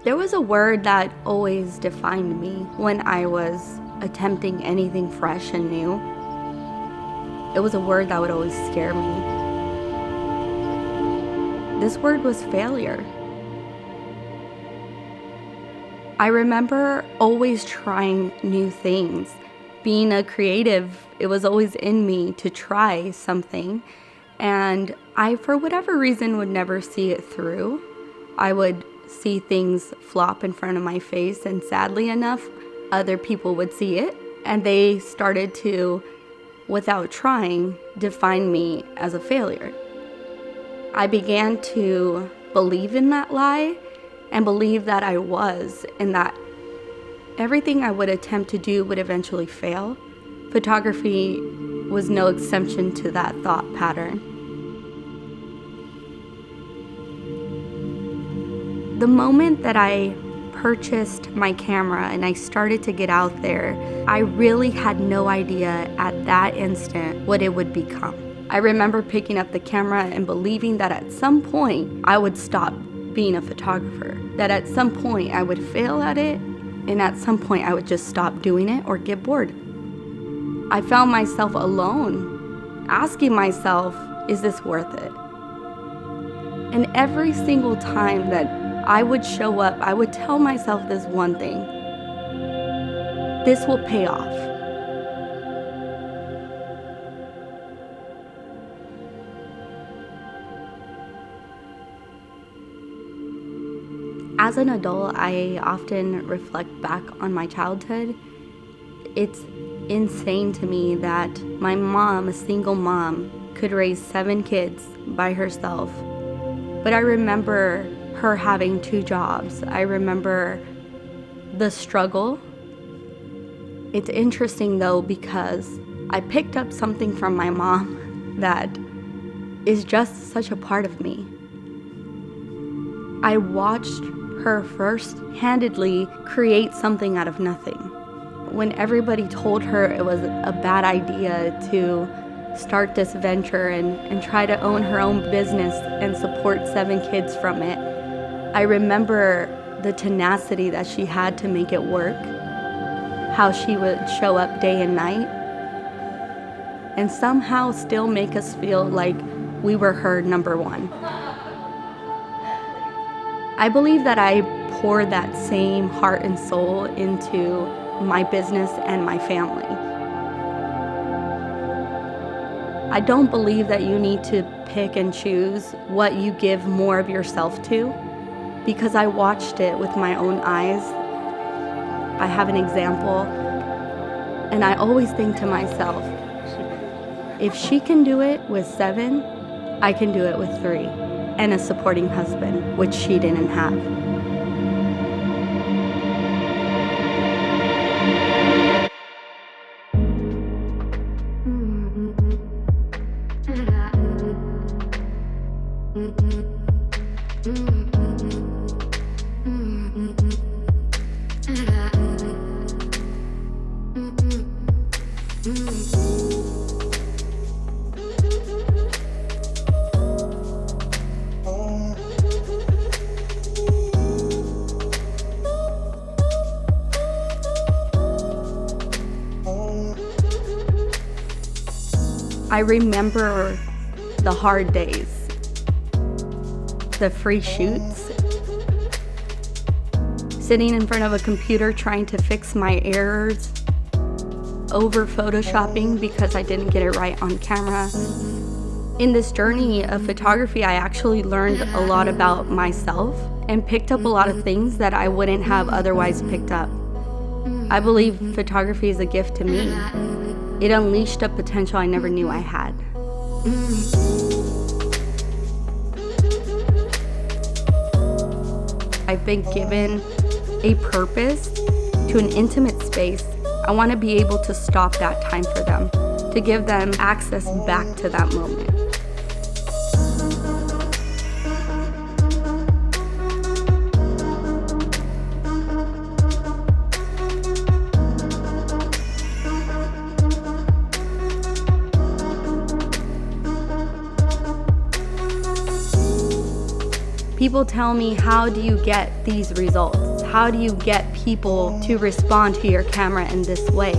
There was a word that always defined me when I was attempting anything fresh and new. It was a word that would always scare me. This word was failure. I remember always trying new things. Being a creative, it was always in me to try something. And I, for whatever reason, would never see it through. I would see things flop in front of my face, and sadly enough, other people would see it, and they started to, without trying, define me as a failure. I began to believe in that lie and believe that I was, and that everything I would attempt to do would eventually fail. Photography was no exception to that thought pattern. The moment that I purchased my camera and I started to get out there, I really had no idea at that instant what it would become. I remember picking up the camera and believing that at some point I would stop being a photographer, that at some point I would fail at it, and at some point I would just stop doing it or get bored. I found myself alone, asking myself, is this worth it? And every single time that I would show up, I would tell myself this one thing: this will pay off. As an adult, I often reflect back on my childhood. It's insane to me that my mom, a single mom, could raise 7 kids by herself. But I remember her having 2 jobs. I remember the struggle. It's interesting though, because I picked up something from my mom that is just such a part of me. I watched her first-handedly create something out of nothing. When everybody told her it was a bad idea to start this venture and try to own her own business and support 7 kids from it, I remember the tenacity that she had to make it work, how she would show up day and night, and somehow still make us feel like we were her number one. I believe that I poured that same heart and soul into my business and my family. I don't believe that you need to pick and choose what you give more of yourself to, because I watched it with my own eyes. I have an example, and I always think to myself, if she can do it with 7, I can do it with 3, and a supporting husband, which she didn't have. I remember the hard days, the free shoots, sitting in front of a computer trying to fix my errors, over photoshopping because I didn't get it right on camera. In this journey of photography, I actually learned a lot about myself and picked up a lot of things that I wouldn't have otherwise picked up. I believe photography is a gift to me. It unleashed a potential I never knew I had. I've been given a purpose to an intimate space. I want to be able to stop that time for them, to give them access back to that moment. People tell me, how do you get these results? How do you get people to respond to your camera in this way?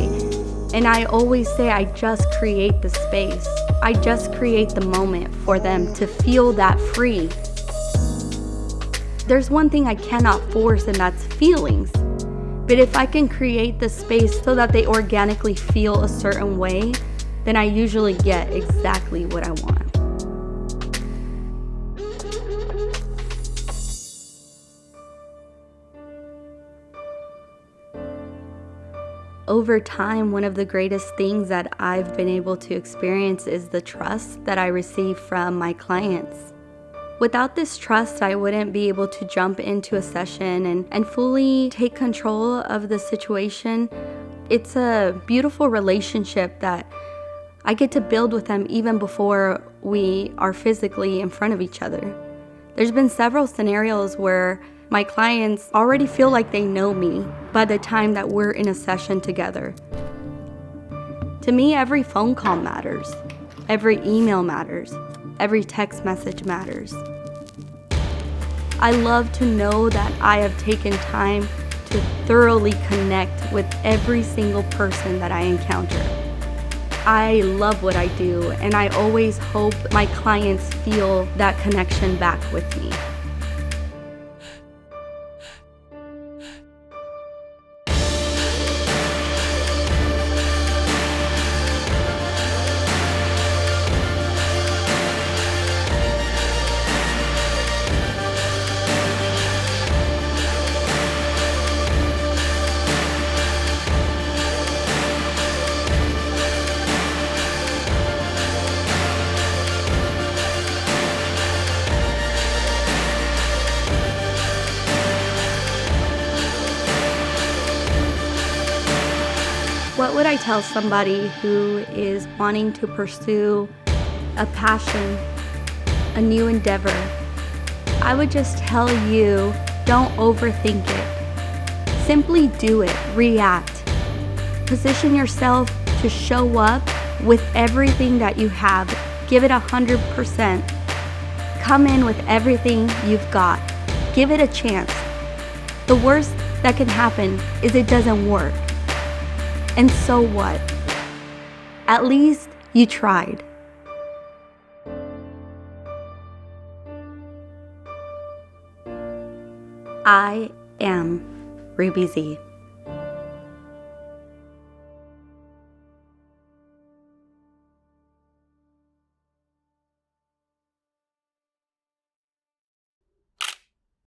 And I always say, I just create the space. I just create the moment for them to feel that free. There's one thing I cannot force, and that's feelings. But if I can create the space so that they organically feel a certain way, then I usually get exactly what I want. Over time, one of the greatest things that I've been able to experience is the trust that I receive from my clients. Without this trust, I wouldn't be able to jump into a session and fully take control of the situation. It's a beautiful relationship that I get to build with them even before we are physically in front of each other. There's been several scenarios where my clients already feel like they know me by the time that we're in a session together. To me, every phone call matters. Every email matters. Every text message matters. I love to know that I have taken time to thoroughly connect with every single person that I encounter. I love what I do, and I always hope my clients feel that connection back with me. What would I tell somebody who is wanting to pursue a passion, a new endeavor? I would just tell you, don't overthink it. Simply do it, react. Position yourself to show up with everything that you have. Give it 100%. Come in with everything you've got. Give it a chance. The worst that can happen is it doesn't work. And so what? At least you tried. I am Rubi Z.